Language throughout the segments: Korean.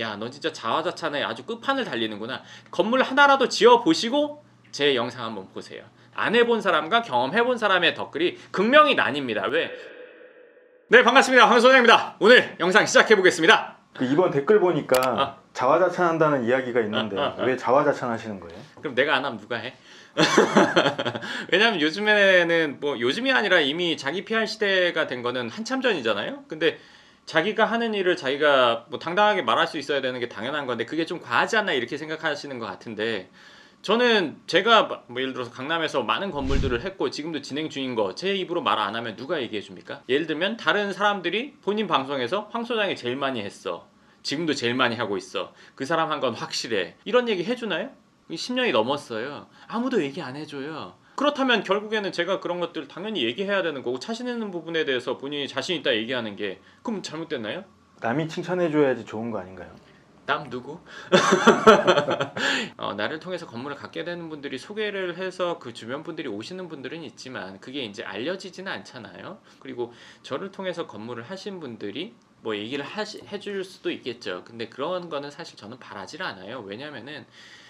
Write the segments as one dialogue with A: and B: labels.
A: 야, 너 진짜 자화자찬에 아주 끝판을 달리는구나. 건물 하나라도 지어보시고 제 영상 한번 보세요. 안 해본 사람과 경험해본 사람의 댓글이 극명히 나뉩니다. 왜? 네, 반갑습니다. 황소장입니다. 오늘 영상 시작해보겠습니다.
B: 이번 댓글 보니까 자화자찬한다는 이야기가 있는데 왜 자화자찬하시는 거예요?
A: 그럼 내가 안 하면 누가 해? 왜냐면 요즘에는 뭐 요즘이 아니라 이미 자기 PR 시대가 된 거는 한참 전이잖아요. 근데 자기가 하는 일을 자기가 뭐 당당하게 말할 수 있어야 되는 게 당연한 건데 그게 좀 과하지 않나 이렇게 생각하시는 것 같은데, 저는 제가 뭐 예를 들어서 강남에서 많은 건물들을 했고 지금도 진행 중인 거 제 입으로 말 안 하면 누가 얘기해 줍니까? 예를 들면 다른 사람들이 본인 방송에서 황 소장이 제일 많이 했어, 지금도 제일 많이 하고 있어, 그 사람 한 건 확실해, 이런 얘기 해주나요? 10년이 넘었어요. 아무도 얘기 안 해줘요. 그렇다면 결국에는 제가 그런 것들 당연히 얘기해야 되는 거고, 자신 있는 부분에 대해서 본인이 자신 있다 얘기하는 게 그럼 잘못됐나요?
B: 남이 칭찬해줘야지 좋은 거 아닌가요?
A: 남 누구? 나를 통해서 건물을 갖게 되는 분들이 소개를 해서 그 주변 분들이 오시는 분들은 있지만 그게 이제 알려지지는 않잖아요. 그리고 저를 통해서 건물을 하신 분들이 뭐 얘기를 해줄 수도 있겠죠. 근데 그런 거는 사실 저는 바라질 않아요. 왜냐면은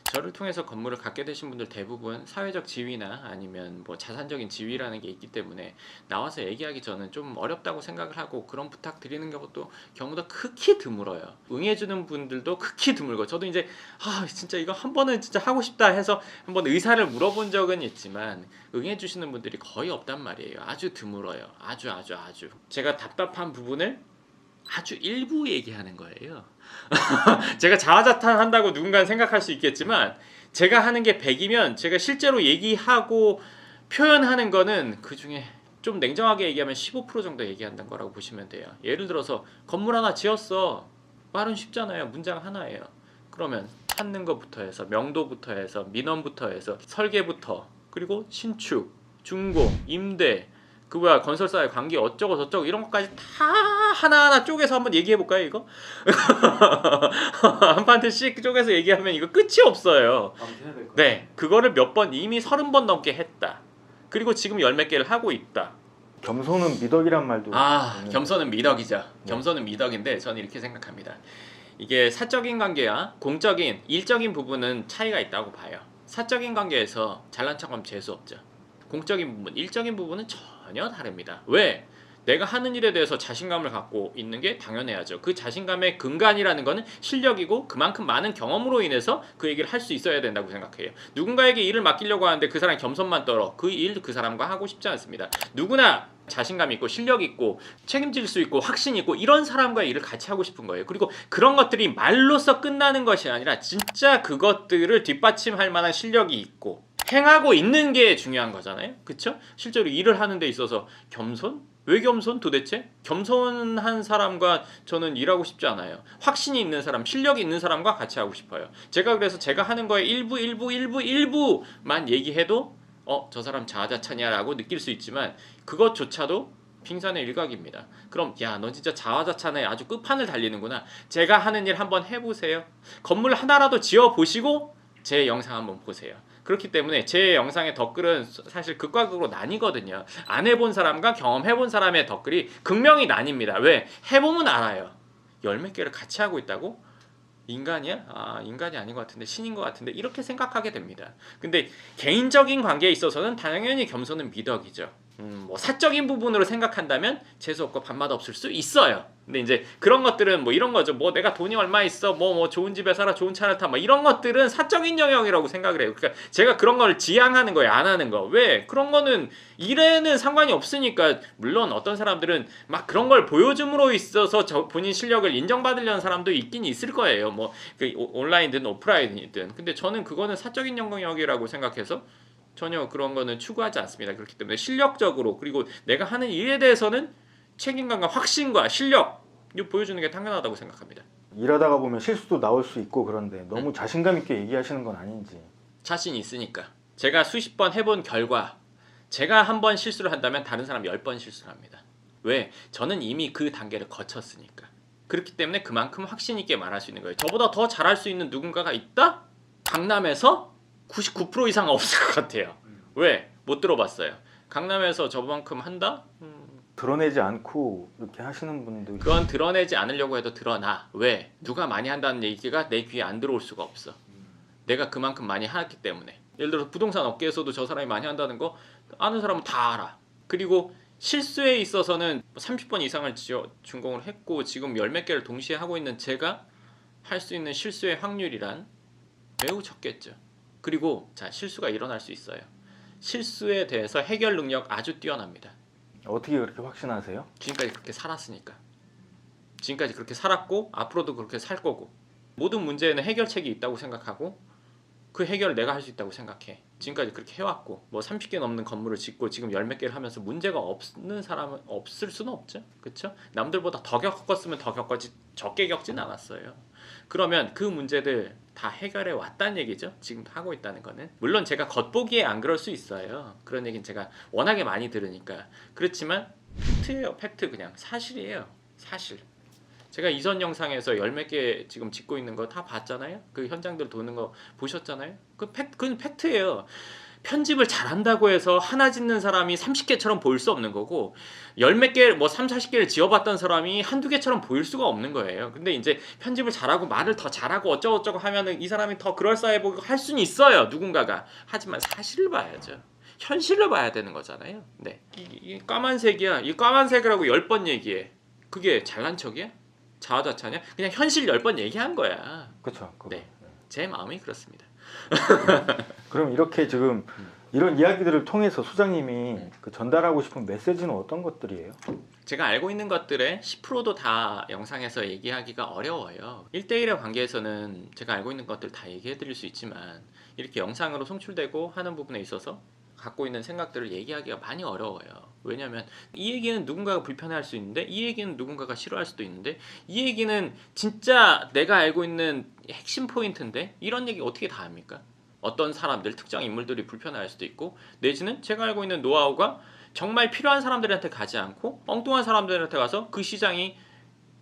A: 저를 통해서 건물을 갖게 되신 분들 대부분 사회적 지위나 아니면 뭐 자산적인 지위라는 게 있기 때문에 나와서 얘기하기 저는 좀 어렵다고 생각을 하고, 그런 부탁 드리는 것도 경우도 극히 드물어요. 응해주는 분들도 극히 드물고, 저도 이제 진짜 이거 한 번은 진짜 하고 싶다 해서 한번 의사를 물어본 적은 있지만 응해주시는 분들이 거의 없단 말이에요. 아주 드물어요. 아주. 제가 답답한 부분을 아주 일부 얘기하는 거예요. 제가 자화자찬 한다고 누군가는 생각할 수 있겠지만 제가 하는 게 100이면 제가 실제로 얘기하고 표현하는 거는 그 중에 좀 냉정하게 얘기하면 15% 정도 얘기한다는 거라고 보시면 돼요. 예를 들어서 건물 하나 지었어. 말은 쉽잖아요. 문장 하나예요. 그러면 찾는 것부터 해서 명도부터 해서 민원부터 해서 설계부터, 그리고 신축, 중공, 임대, 건설사의 관계 어쩌고 저쩌고 이런 것까지 다 하나하나 쪼개서 한번 얘기해 볼까요? 이거 한 파트씩 쪼개서 얘기하면 이거 끝이 없어요. 네, 그거를 몇 번, 이미 30번 넘게 했다. 그리고 지금 열 몇 개를 하고 있다.
B: 겸손은 미덕이란 말도 있는데.
A: 겸손은 미덕이죠. 겸손은 미덕인데 저는 이렇게 생각합니다. 이게 사적인 관계와 공적인, 일적인 부분은 차이가 있다고 봐요. 사적인 관계에서 잘난 척하면 재수 없죠. 공적인 부분, 일적인 부분은 전혀 다릅니다. 왜? 내가 하는 일에 대해서 자신감을 갖고 있는 게 당연해야죠. 그 자신감의 근간이라는 거는 실력이고 그만큼 많은 경험으로 인해서 그 얘기를 할 수 있어야 된다고 생각해요. 누군가에게 일을 맡기려고 하는데 그 사람이 겸손만 떨어, 그 일 그 사람과 하고 싶지 않습니다. 누구나 자신감 있고 실력 있고 책임질 수 있고 확신 있고 이런 사람과 일을 같이 하고 싶은 거예요. 그리고 그런 것들이 말로써 끝나는 것이 아니라 진짜 그것들을 뒷받침할 만한 실력이 있고 행하고 있는 게 중요한 거잖아요. 그쵸? 실제로 일을 하는 데 있어서 겸손? 왜 겸손 도대체? 겸손한 사람과 저는 일하고 싶지 않아요. 확신이 있는 사람, 실력이 있는 사람과 같이 하고 싶어요. 제가 그래서 제가 하는 거에 일부만 얘기해도 저 사람 자화자찬이야 라고 느낄 수 있지만 그것조차도 빙산의 일각입니다. 그럼 야, 너 진짜 자화자찬에 아주 끝판을 달리는구나. 제가 하는 일 한번 해보세요. 건물 하나라도 지어보시고 제 영상 한번 보세요. 그렇기 때문에 제 영상의 댓글은 사실 극과 극으로 나뉘거든요. 안 해본 사람과 경험해본 사람의 댓글이 극명히 나뉩니다. 왜? 해보면 알아요. 열 몇 개를 같이 하고 있다고? 인간이야? 인간이 아닌 것 같은데 신인 것 같은데 이렇게 생각하게 됩니다. 근데 개인적인 관계에 있어서는 당연히 겸손은 미덕이죠. 뭐 사적인 부분으로 생각한다면 재수 없고 밥맛 없을 수 있어요. 근데 이제 그런 것들은 뭐 이런 거죠. 뭐 내가 돈이 얼마 있어, 뭐 좋은 집에 살아, 좋은 차를 타, 뭐 이런 것들은 사적인 영역이라고 생각을 해요. 그러니까 제가 그런 걸 지향하는 거예요, 안 하는 거. 왜? 그런 거는 일에는 상관이 없으니까. 물론 어떤 사람들은 막 그런 걸 보여줌으로 있어서 본인 실력을 인정받으려는 사람도 있긴 있을 거예요. 뭐 온라인이든 오프라인이든. 근데 저는 그거는 사적인 영역이라고 생각해서 전혀 그런 거는 추구하지 않습니다. 그렇기 때문에 실력적으로, 그리고 내가 하는 일에 대해서는 책임감과 확신과 실력 이거 보여주는 게 당연하다고 생각합니다.
B: 일하다가 보면 실수도 나올 수 있고 그런데 너무 자신감 있게 얘기하시는 건 아닌지.
A: 자신 있으니까. 제가 수십 번 해본 결과 제가 한 번 실수를 한다면 다른 사람 10번 실수를 합니다. 왜? 저는 이미 그 단계를 거쳤으니까. 그렇기 때문에 그만큼 확신 있게 말할 수 있는 거예요. 저보다 더 잘할 수 있는 누군가가 있다? 강남에서 99% 이상 없을 것 같아요. 왜? 못 들어봤어요. 강남에서 저만큼 한다?
B: 드러내지 않고 이렇게 하시는 분도
A: 그건 드러내지 않으려고 해도 드러나. 왜? 누가 많이 한다는 얘기가 내 귀에 안 들어올 수가 없어. 내가 그만큼 많이 하기 때문에. 예를 들어서 부동산 업계에서도 저 사람이 많이 한다는 거 아는 사람은 다 알아. 그리고 실수에 있어서는 30번 이상을 준공을 했고 지금 열 몇 개를 동시에 하고 있는 제가 할 수 있는 실수의 확률이란 매우 적겠죠. 그리고 자, 실수가 일어날 수 있어요. 실수에 대해서 해결 능력 아주 뛰어납니다.
B: 어떻게 그렇게 확신하세요?
A: 지금까지 그렇게 살았으니까. 지금까지 그렇게 살았고 앞으로도 그렇게 살 거고 모든 문제에는 해결책이 있다고 생각하고 그 해결을 내가 할 수 있다고 생각해. 지금까지 그렇게 해왔고 뭐 30개 넘는 건물을 짓고 지금 열 몇 개를 하면서 문제가 없는 사람은 없을 수는 없죠. 그렇죠? 남들보다 더 겪었으면 더 겪었지 적게 겪진 않았어요. 그러면 그 문제들 다 해결해 왔다는 얘기죠. 지금 하고 있다는 거는. 물론 제가 겉보기에 안 그럴 수 있어요. 그런 얘기는 제가 워낙에 많이 들으니까. 그렇지만 팩트예요. 팩트. 그냥 사실이에요. 사실. 제가 이전 영상에서 열 몇 개 지금 짓고 있는 거 다 봤잖아요. 그 현장들 도는 거 보셨잖아요. 그건 팩트예요. 편집을 잘한다고 해서 하나 짓는 사람이 30개처럼 보일 수 없는 거고 열 몇 개, 뭐 3, 40개를 지어봤던 사람이 한두 개처럼 보일 수가 없는 거예요. 근데 이제 편집을 잘하고 말을 더 잘하고 어쩌고저쩌고 하면은 이 사람이 더 그럴싸해 보이고 할 수는 있어요. 누군가가. 하지만 사실을 봐야죠. 현실을 봐야 되는 거잖아요. 네. 이 까만색이야. 이 까만색이라고 10번 얘기해. 그게 잘난 척이야? 자화자찬이야? 그냥 현실 10번 얘기한 거야.
B: 그렇죠.
A: 네. 제 마음이 그렇습니다.
B: 그럼 이렇게 지금 이런 이야기들을 통해서 소장님이 그 전달하고 싶은 메시지는 어떤 것들이에요?
A: 제가 알고 있는 것들의 10%도 다 영상에서 얘기하기가 어려워요. 1대1의 관계에서는 제가 알고 있는 것들 다 얘기해 드릴 수 있지만 이렇게 영상으로 송출되고 하는 부분에 있어서 갖고 있는 생각들을 얘기하기가 많이 어려워요. 왜냐하면 이 얘기는 누군가가 불편해할 수 있는데 이 얘기는 누군가가 싫어할 수도 있는데 이 얘기는 진짜 내가 알고 있는 핵심 포인트인데 이런 얘기 어떻게 다 합니까? 어떤 사람들, 특정 인물들이 불편해할 수도 있고 내지는 제가 알고 있는 노하우가 정말 필요한 사람들한테 가지 않고 엉뚱한 사람들한테 가서 그 시장이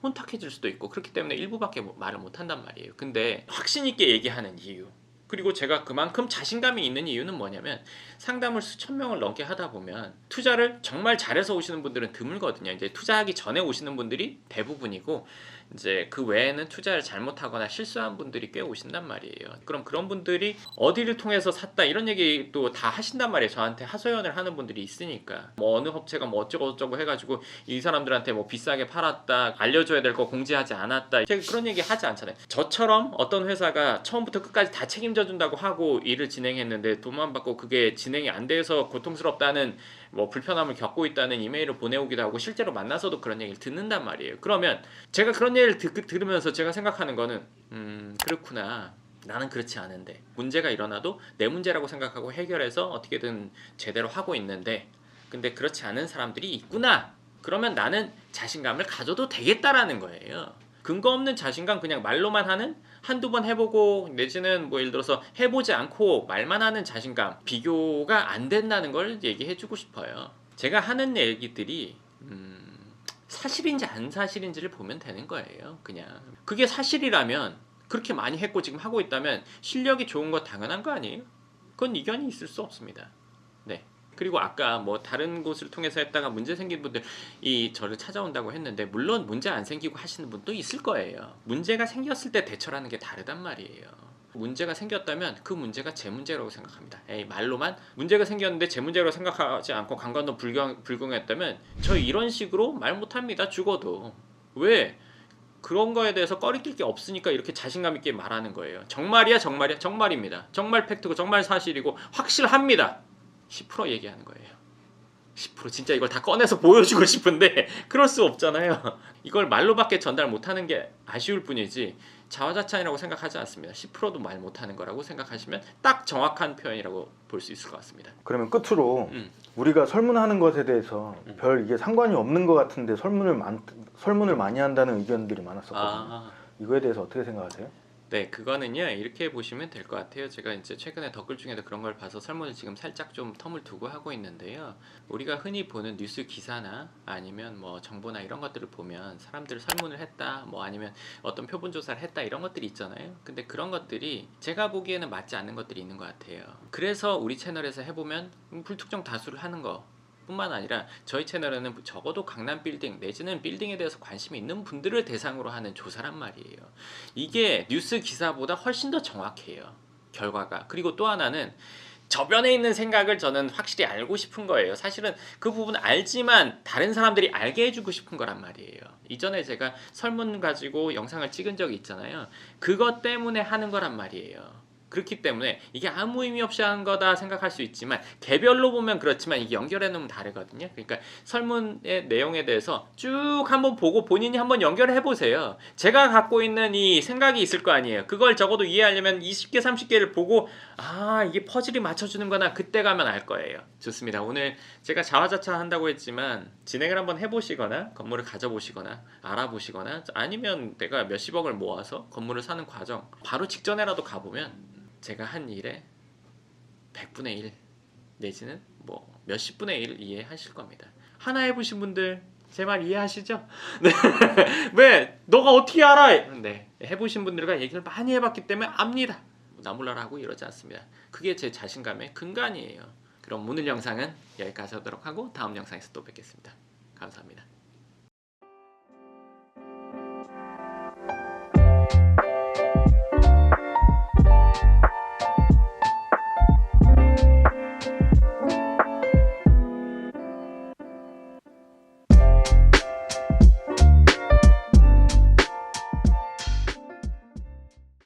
A: 혼탁해질 수도 있고 그렇기 때문에 일부밖에 말을 못한단 말이에요. 근데 확신 있게 얘기하는 이유 그리고 제가 그만큼 자신감이 있는 이유는 뭐냐면 상담을 수천 명을 넘게 하다 보면 투자를 정말 잘해서 오시는 분들은 드물거든요. 이제 투자하기 전에 오시는 분들이 대부분이고 이제 그 외에는 투자를 잘못하거나 실수한 분들이 꽤 오신단 말이에요. 그럼 그런 분들이 어디를 통해서 샀다 이런 얘기 또 다 하신단 말이에요. 저한테 하소연을 하는 분들이 있으니까 뭐 어느 업체가 뭐 어쩌고 해가지고 이 사람들한테 뭐 비싸게 팔았다 알려줘야 될 거 공지하지 않았다 제가 그런 얘기 하지 않잖아요. 저처럼 어떤 회사가 처음부터 끝까지 다 책임져 준다고 하고 일을 진행했는데 돈만 받고 그게 진행이 안 돼서 고통스럽다는 뭐 불편함을 겪고 있다는 이메일을 보내오기도 하고 실제로 만나서도 그런 얘기를 듣는단 말이에요. 그러면 제가 그런 얘기를 들으면서 제가 생각하는 거는 그렇구나. 나는 그렇지 않은데 문제가 일어나도 내 문제라고 생각하고 해결해서 어떻게든 제대로 하고 있는데 근데 그렇지 않은 사람들이 있구나. 그러면 나는 자신감을 가져도 되겠다라는 거예요. 근거 없는 자신감 그냥 말로만 하는 한두 번 해보고 내지는 뭐 예를 들어서 해보지 않고 말만 하는 자신감 비교가 안 된다는 걸 얘기해주고 싶어요. 제가 하는 얘기들이 사실인지 안 사실인지를 보면 되는 거예요. 그냥 그게 사실이라면 그렇게 많이 했고 지금 하고 있다면 실력이 좋은 거 당연한 거 아니에요? 그건 이견이 있을 수 없습니다. 네. 그리고 아까 뭐 다른 곳을 통해서 했다가 문제 생긴 분들이 저를 찾아온다고 했는데 물론 문제 안 생기고 하시는 분도 있을 거예요. 문제가 생겼을 때 대처라는 게 다르단 말이에요. 문제가 생겼다면 그 문제가 제 문제라고 생각합니다. 말로만 문제가 생겼는데 제 문제라고 생각하지 않고 강간도 불경했다면 저 이런 식으로 말 못합니다. 죽어도. 왜? 그런 거에 대해서 꺼리낄 게 없으니까 이렇게 자신감 있게 말하는 거예요. 정말이야? 정말입니다. 정말 팩트고 정말 사실이고 확실합니다. 10% 얘기하는 거예요. 10% 진짜 이걸 다 꺼내서 보여주고 싶은데 그럴 수 없잖아요. 이걸 말로밖에 전달 못하는 게 아쉬울 뿐이지 자화자찬이라고 생각하지 않습니다. 10%도 말 못하는 거라고 생각하시면 딱 정확한 표현이라고 볼 수 있을 것 같습니다.
B: 그러면 끝으로 우리가 설문하는 것에 대해서 별 이게 상관이 없는 것 같은데 설문을 많이 한다는 의견들이 많았었거든요. 이거에 대해서 어떻게 생각하세요?
A: 네, 그거는요 이렇게 보시면 될 것 같아요. 제가 이제 최근에 댓글 중에도 그런 걸 봐서 설문을 지금 살짝 좀 텀을 두고 하고 있는데요. 우리가 흔히 보는 뉴스 기사나 아니면 뭐 정보나 이런 것들을 보면 사람들 설문을 했다, 뭐 아니면 어떤 표본 조사를 했다 이런 것들이 있잖아요. 근데 그런 것들이 제가 보기에는 맞지 않는 것들이 있는 것 같아요. 그래서 우리 채널에서 해보면 불특정 다수를 하는 거 뿐만 아니라 저희 채널에는 적어도 강남 빌딩 내지는 빌딩에 대해서 관심이 있는 분들을 대상으로 하는 조사란 말이에요. 이게 뉴스 기사보다 훨씬 더 정확해요, 결과가. 그리고 또 하나는 저변에 있는 생각을 저는 확실히 알고 싶은 거예요. 사실은 그 부분 알지만 다른 사람들이 알게 해주고 싶은 거란 말이에요. 이전에 제가 설문 가지고 영상을 찍은 적이 있잖아요. 그것 때문에 하는 거란 말이에요. 그렇기 때문에 이게 아무 의미 없이 하는 거다 생각할 수 있지만 개별로 보면 그렇지만 이게 연결해 놓으면 다르거든요. 그러니까 설문의 내용에 대해서 쭉 한번 보고 본인이 한번 연결해 보세요. 제가 갖고 있는 이 생각이 있을 거 아니에요. 그걸 적어도 이해하려면 20개 30개를 보고 아 이게 퍼즐이 맞춰주는 거나 그때 가면 알 거예요. 좋습니다. 오늘 제가 자화자찬 한다고 했지만 진행을 한번 해보시거나 건물을 가져보시거나 알아보시거나 아니면 내가 몇십억을 모아서 건물을 사는 과정 바로 직전에라도 가보면 제가 한 일에 100분의 1 내지는 뭐 몇십 분의 1 이해하실 겁니다. 하나 해보신 분들 제 말 이해하시죠? 네. 왜? 너가 어떻게 알아? 네. 해보신 분들과 얘기를 많이 해봤기 때문에 압니다. 나 몰라라 하고 이러지 않습니다. 그게 제 자신감의 근간이에요. 그럼 오늘 영상은 여기까지 하도록 하고 다음 영상에서 또 뵙겠습니다. 감사합니다.